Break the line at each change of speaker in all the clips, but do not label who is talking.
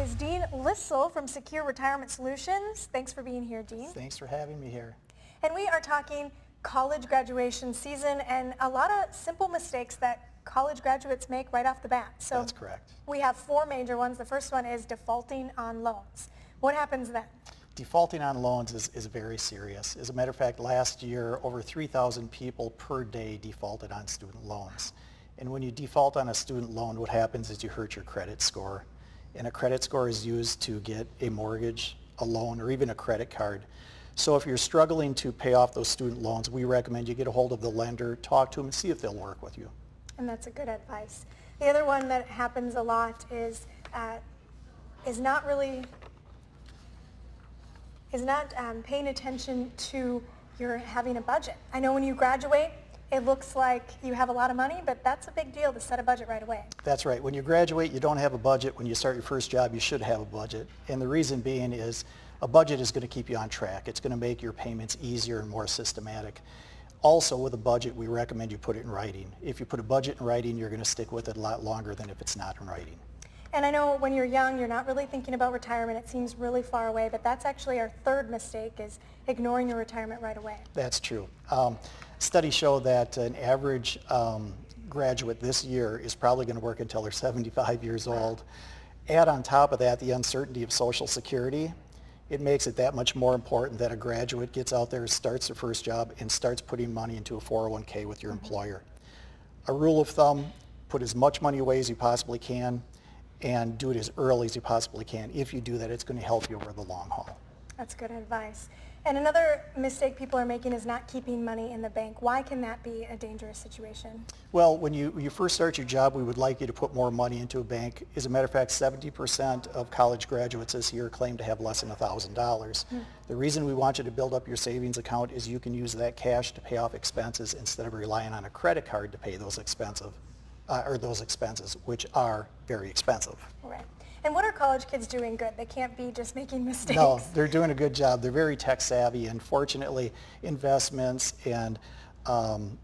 is Dean Listle from Secure Retirement Solutions. Thanks for being here, Dean.
Thanks for having me here.
And we are talking college graduation season and a lot of simple mistakes that college graduates make right off the bat. So
That's correct.
We have four major ones. The first one is defaulting on loans. What happens then?
Defaulting on loans is very serious. As a matter of fact, last year, over 3,000 people per day defaulted on student loans. And when you default on a student loan, what happens is you hurt your credit score. And a credit score is used to get a mortgage, a loan, or even a credit card. So if you're struggling to pay off those student loans, we recommend you get a hold of the lender, talk to them, and see if they'll work with you.
And that's a good advice. The other one that happens a lot is not paying attention to your having a budget. I know when you graduate, it looks like you have a lot of money, but that's a big deal to set a budget right away.
That's right. When you graduate, you don't have a budget. When you start your first job, you should have a budget. And the reason being is a budget is going to keep you on track. It's going to make your payments easier and more systematic. Also, with a budget, we recommend you put it in writing. If you put a budget in writing, you're going to stick with it a lot longer than if it's not in writing.
And I know when you're young, you're not really thinking about retirement. It seems really far away, but that's actually our third mistake, is ignoring your retirement right away.
That's true. Studies show that an average graduate this year is probably going to work until they're 75 years old. Add on top of that the uncertainty of Social Security. It makes it that much more important that a graduate gets out there, starts their first job, and starts putting money into a 401k with your employer. A rule of thumb, put as much money away as you possibly can, and do it as early as you possibly can. If you do that, it's going to help you over the long haul.
That's good advice. And another mistake people are making is not keeping money in the bank. Why can that be a dangerous situation?
Well, when you first start your job, we would like you to put more money into a bank. As a matter of fact, 70% of college graduates this year claim to have less than $1,000. The reason we want you to build up your savings account is you can use that cash to pay off expenses instead of relying on a credit card to pay those expenses, which are very expensive.
Right. And what are college kids doing good? They can't be just making mistakes.
No, they're doing a good job. They're very tech savvy, and fortunately, investments and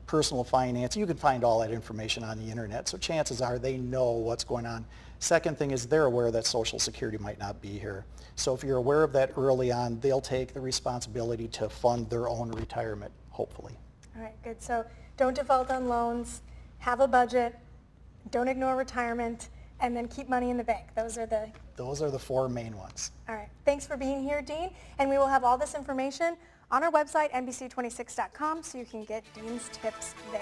personal finance, you can find all that information on the internet, so chances are they know what's going on. Second thing is they're aware that Social Security might not be here. So if you're aware of that early on, they'll take the responsibility to fund their own retirement, hopefully.
All right, good. So don't default on loans, have a budget, don't ignore retirement, and then keep money in the bank. Those are the
four main ones.
All right. Thanks for being here, Dean. And we will have all this information on our website, NBC26.com, so you can get Dean's tips there.